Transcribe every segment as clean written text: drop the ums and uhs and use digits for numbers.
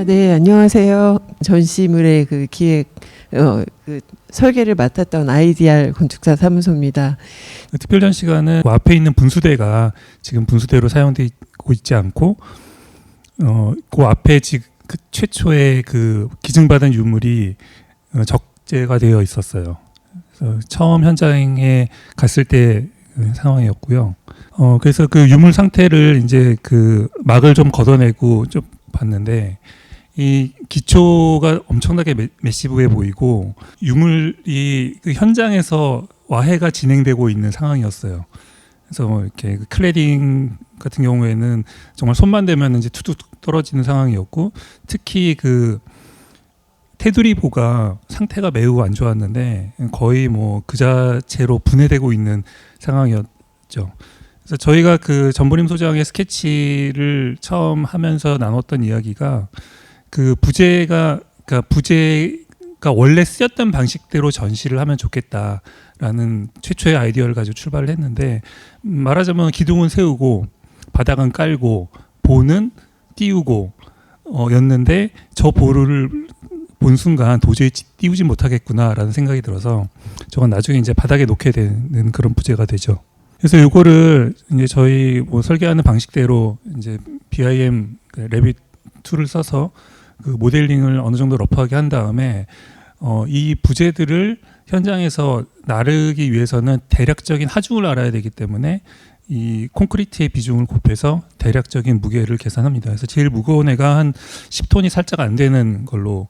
네, 안녕하세요. 전시물의 그 기획, 그 설계를 맡았던 IDR 건축사 사무소입니다. 특별 전시관은 그 앞에 있는 분수대가 지금 분수대로 사용되고 있지 않고, 그 앞에 지금 그 최초의 그 기증받은 유물이 적재가 되어 있었어요. 그래서 처음 현장에 갔을 때 상황이었고요. 그래서 그 유물 상태를 이제 그 막을 좀 걷어내고 좀 봤는데, 이 기초가 엄청나게 매시브해 보이고 유물이 그 현장에서 와해가 진행되고 있는 상황이었어요. 그래서 뭐 이렇게 그 클래딩 같은 경우에는 정말 손만 대면 이제 툭툭 떨어지는 상황이었고, 특히 그 테두리보가 상태가 매우 안 좋았는데 거의 뭐 그 자체로 분해되고 있는 상황이었죠. 그래서 저희가 그 전보림 소장의 스케치를 처음 하면서 나눴던 이야기가, 그 부재가 원래 쓰였던 방식대로 전시를 하면 좋겠다라는 최초의 아이디어를 가지고 출발을 했는데, 말하자면 기둥은 세우고 바닥은 깔고 보는 띄우고 였는데, 저 보를 본 순간 도저히 띄우지 못하겠구나라는 생각이 들어서 저건 나중에 이제 바닥에 놓게 되는 그런 부재가 되죠. 그래서 이거를 이제 저희 뭐 설계하는 방식대로 이제 BIM 레빗 툴을 써서 그 모델링을 어느 정도 러프하게 한 다음에 이 부재들을 현장에서 나르기 위해서는 대략적인 하중을 알아야 되기 때문에 이 콘크리트의 비중을 곱해서 대략적인 무게를 계산합니다. 그래서 제일 무거운 애가 한 10톤이 살짝 안 되는 걸로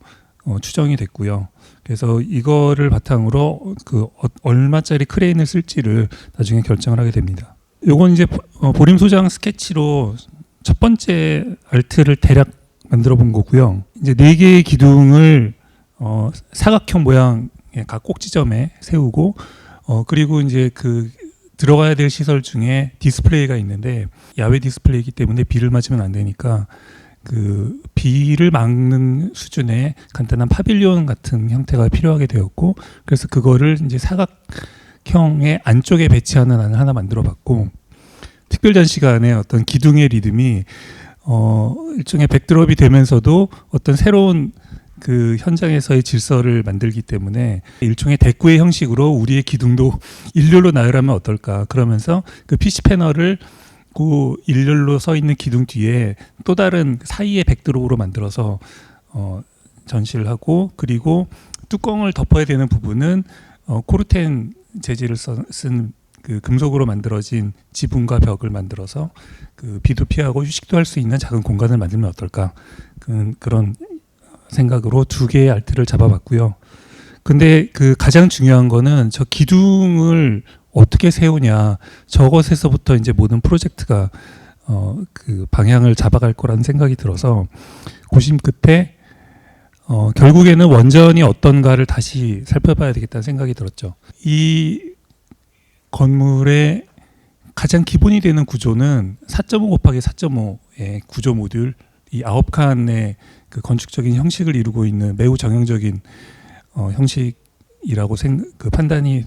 추정이 됐고요. 그래서 이거를 바탕으로 그 얼마짜리 크레인을 쓸지를 나중에 결정을 하게 됩니다. 요건 이제 보림 소장 스케치로 첫 번째 알트를 대략 만들어 본 거고요. 이제 4개의 기둥을 사각형 모양의 각 꼭지점에 세우고, 그리고 이제 그 들어가야 될 시설 중에 디스플레이가 있는데, 야외 디스플레이이기 때문에 비를 맞으면 안 되니까 그 비를 막는 수준의 간단한 파빌리온 같은 형태가 필요하게 되었고, 그래서 그거를 이제 사각형의 안쪽에 배치하는 안을 하나 만들어 봤고, 특별 전시관의 어떤 기둥의 리듬이 일종의 백드롭이 되면서도 어떤 새로운 그 현장에서의 질서를 만들기 때문에 일종의 대꾸의 형식으로 우리의 기둥도 일렬로 나열하면 어떨까, 그러면서 그 PC 패널을 그 일렬로 서 있는 기둥 뒤에 또 다른 사이의 백드롭으로 만들어서 전시를 하고, 그리고 뚜껑을 덮어야 되는 부분은 코르텐 재질을 쓴 그 금속으로 만들어진 지붕과 벽을 만들어서 그 비도 피하고 휴식도 할 수 있는 작은 공간을 만들면 어떨까, 그런 생각으로 2개의 알트를 잡아봤고요. 근데 그 가장 중요한 거는 저 기둥을 어떻게 세우냐, 저것에서부터 이제 모든 프로젝트가 그 방향을 잡아갈 거라는 생각이 들어서 고심 끝에 결국에는 원전이 어떤가를 다시 살펴봐야 되겠다는 생각이 들었죠. 이 건물의 가장 기본이 되는 구조는 4.5 곱하기 4.5의 구조 모듈, 이 9칸의 그 건축적인 형식을 이루고 있는 매우 정형적인 형식이라고 그 판단이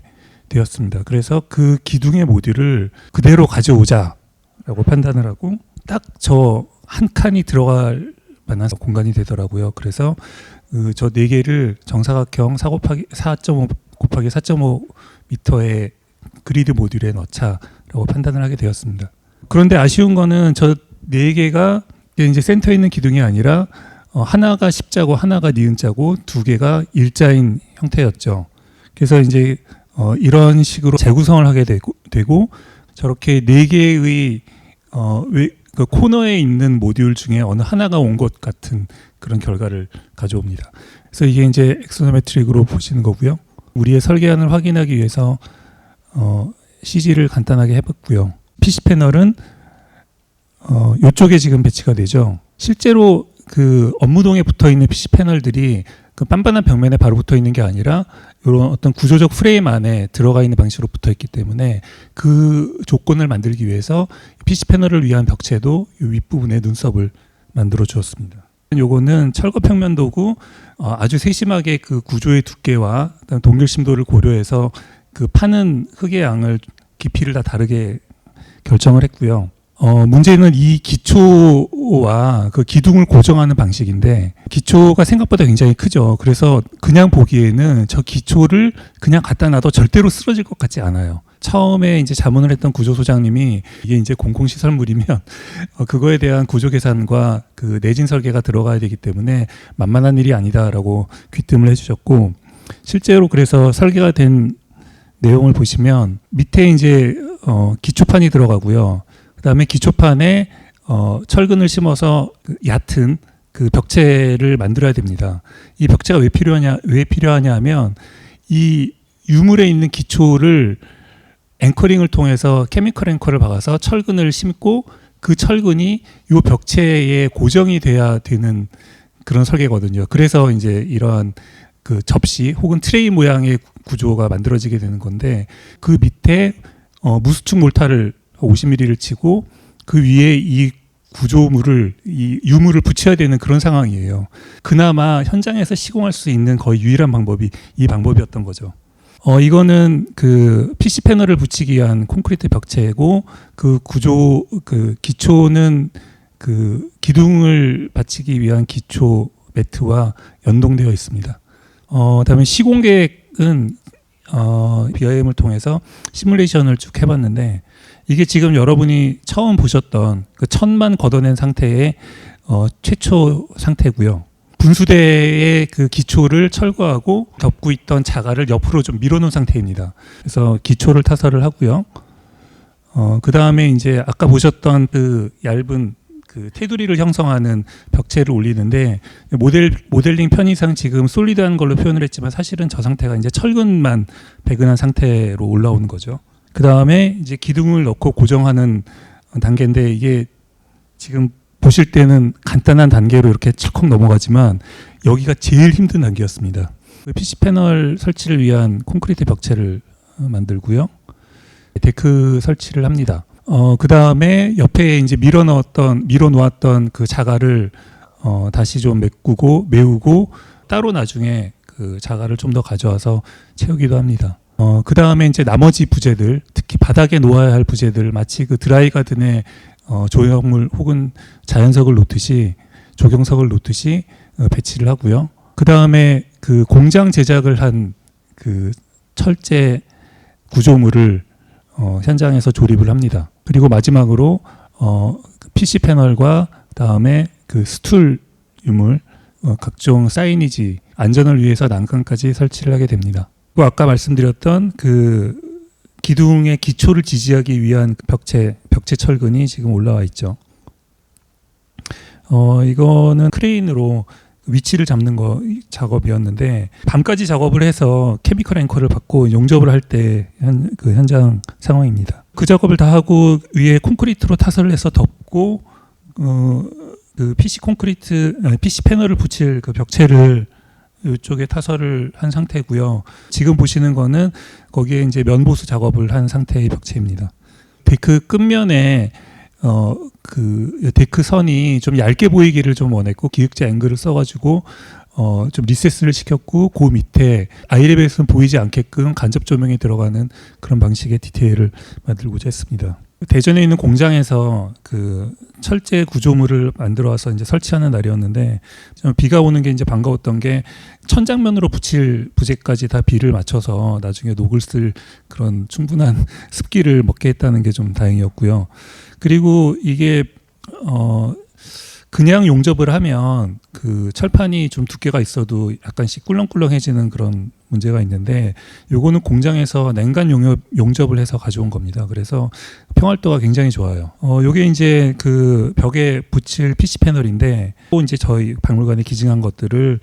되었습니다. 그래서 그 기둥의 모듈을 그대로 가져오자라고 판단을 하고, 딱 저 한 칸이 들어갈 만한 공간이 되더라고요. 그래서 저 4개를 정사각형 4.5 곱하기 4.5 미터의 그리드 모듈에 넣자라고 판단을 하게 되었습니다. 그런데 아쉬운 거는 저 4개가 이제 센터에 있는 기둥이 아니라 하나가 십자고 하나가 니은자고 2개가 일자인 형태였죠. 그래서 이제 이런 식으로 재구성을 하게 되고 저렇게 4개의 그 코너에 있는 모듈 중에 어느 하나가 온 것 같은 그런 결과를 가져옵니다. 그래서 이게 이제 엑소노메트릭으로 보시는 거고요. 우리의 설계안을 확인하기 위해서 CG를 간단하게 해봤고요. PC 패널은 이쪽에 지금 배치가 되죠. 실제로 그 업무동에 붙어 있는 PC 패널들이 그 빤빤한 벽면에 바로 붙어 있는 게 아니라 이런 어떤 구조적 프레임 안에 들어가 있는 방식으로 붙어 있기 때문에 그 조건을 만들기 위해서 PC 패널을 위한 벽체도 이 윗부분에 눈썹을 만들어 주었습니다. 요거는 철거 평면 도구, 아주 세심하게 그 구조의 두께와 동일심도를 고려해서 그 파는 흙의 양을 깊이를 다 다르게 결정을 했고요. 문제는 이 기초와 그 기둥을 고정하는 방식인데 기초가 생각보다 굉장히 크죠. 그래서 그냥 보기에는 저 기초를 그냥 갖다 놔도 절대로 쓰러질 것 같지 않아요. 처음에 이제 자문을 했던 구조소장님이 이게 이제 공공시설물이면 그거에 대한 구조 계산과 그 내진 설계가 들어가야 되기 때문에 만만한 일이 아니다라고 귀뜸을 해주셨고 실제로 그래서 설계가 된 내용을 보시면 밑에 이제 기초판이 들어가고요. 그다음에 기초판에 철근을 심어서 얕은 그 벽체를 만들어야 됩니다. 이 벽체가 왜 필요하냐 하면 이 유물에 있는 기초를 앵커링을 통해서 케미컬 앵커를 박아서 철근을 심고 그 철근이 이 벽체에 고정이 돼야 되는 그런 설계거든요. 그래서 이제 이러한 그 접시 혹은 트레이 모양의 구조가 만들어지게 되는 건데 그 밑에 무수축 몰타를 50mm를 치고 그 위에 이 구조물을 이 유물을 붙여야 되는 그런 상황이에요. 그나마 현장에서 시공할 수 있는 거의 유일한 방법이 이 방법이었던 거죠. 이거는 그 PC 패널을 붙이기 위한 콘크리트 벽체고 그 구조 그 기초는 그 기둥을 받치기 위한 기초 매트와 연동되어 있습니다. 그다음에 시공 계획은 BIM을 통해서 시뮬레이션을 쭉 해봤는데 이게 지금 여러분이 처음 보셨던 그 천만 걷어낸 상태의 최초 상태고요. 분수대의 그 기초를 철거하고 덮고 있던 자갈을 옆으로 좀 밀어놓은 상태입니다. 그래서 기초를 타설을 하고요. 그 다음에 이제 아까 보셨던 그 얇은 그 테두리를 형성하는 벽체를 올리는데 모델링 편의상 지금 솔리드한 걸로 표현을 했지만 사실은 저 상태가 이제 철근만 배근한 상태로 올라오는 거죠. 그 다음에 이제 기둥을 넣고 고정하는 단계인데 이게 지금 보실 때는 간단한 단계로 이렇게 철컥 넘어가지만 여기가 제일 힘든 단계였습니다. PC 패널 설치를 위한 콘크리트 벽체를 만들고요. 데크 설치를 합니다. 그 다음에 옆에 이제 밀어 놓았던 그 자갈을 다시 좀 메우고 따로 나중에 그 자갈을 좀 더 가져와서 채우기도 합니다. 그 다음에 이제 나머지 부재들, 특히 바닥에 놓아야 할 부재들, 마치 그 드라이 가든에 조형물 혹은 자연석을 놓듯이 조경석을 놓듯이 배치를 하고요. 그 다음에 그 공장 제작을 한 그 철제 구조물을 현장에서 조립을 합니다. 그리고 마지막으로 PC 패널과 다음에 그 스툴 유물, 각종 사이니지, 안전을 위해서 난간까지 설치를 하게 됩니다. 그리고 아까 말씀드렸던 그 기둥의 기초를 지지하기 위한 벽체 철근이 지금 올라와 있죠. 이거는 크레인으로 위치를 잡는 작업이었는데 밤까지 작업을 해서 케미컬 앵커를 받고 용접을 할 때 그 현장 상황입니다. 그 작업을 다 하고 위에 콘크리트로 타설을 해서 덮고 그 PC 패널을 붙일 그 벽체를 이쪽에 타설을 한 상태고요. 지금 보시는 거는 거기에 이제 면보수 작업을 한 상태의 벽체입니다. 데크 끝면에 그 데크 선이 좀 얇게 보이기를 좀 원했고 기역자 앵글을 써가지고 좀 리세스를 시켰고 그 밑에 아이레벨에서는 보이지 않게끔 간접 조명이 들어가는 그런 방식의 디테일을 만들고자 했습니다. 대전에 있는 공장에서 그 철제 구조물을 만들어 와서 이제 설치하는 날이었는데 좀 비가 오는 게 이제 반가웠던 게 천장면으로 붙일 부재까지 다 비를 맞춰서 나중에 녹을 쓸 그런 충분한 습기를 먹게 했다는 게 좀 다행이었고요. 그리고 이게 그냥 용접을 하면 그 철판이 좀 두께가 있어도 약간씩 꿀렁꿀렁해지는 그런 문제가 있는데 요거는 공장에서 냉간 용접을 해서 가져온 겁니다. 그래서 평활도가 굉장히 좋아요. 요게 이제 그 벽에 붙일 PC 패널인데 또 이제 저희 박물관에 기증한 것들을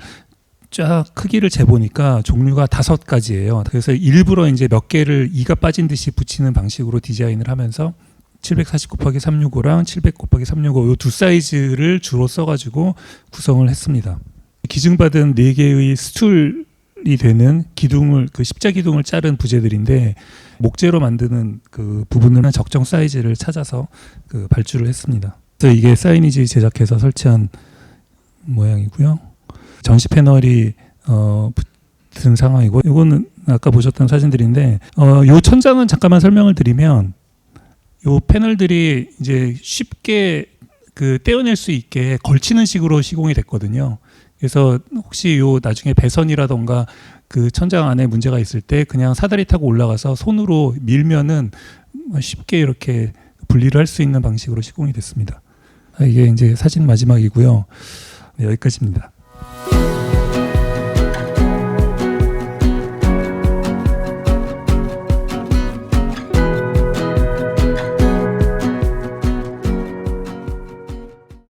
쫙 크기를 재보니까 종류가 5가지예요. 그래서 일부러 이제 몇 개를 이가 빠진 듯이 붙이는 방식으로 디자인을 하면서 740/365랑 700/365 이 두 사이즈를 주로 써가지고 구성을 했습니다. 기증받은 4개의 스툴이 되는 기둥을 그 십자 기둥을 자른 부재들인데 목재로 만드는 그 부분은 적정 사이즈를 찾아서 그 발주를 했습니다. 그래서 이게 사이니지 제작해서 설치한 모양이고요. 전시 패널이 붙은 상황이고 이거는 아까 보셨던 사진들인데 요 천장은 잠깐만 설명을 드리면 요 패널들이 이제 쉽게 그 떼어낼 수 있게 걸치는 식으로 시공이 됐거든요. 그래서 혹시 요 나중에 배선이라던가 그 천장 안에 문제가 있을 때 그냥 사다리 타고 올라가서 손으로 밀면은 쉽게 이렇게 분리를 할 수 있는 방식으로 시공이 됐습니다. 이게 이제 사진 마지막이고요. 네, 여기까지입니다.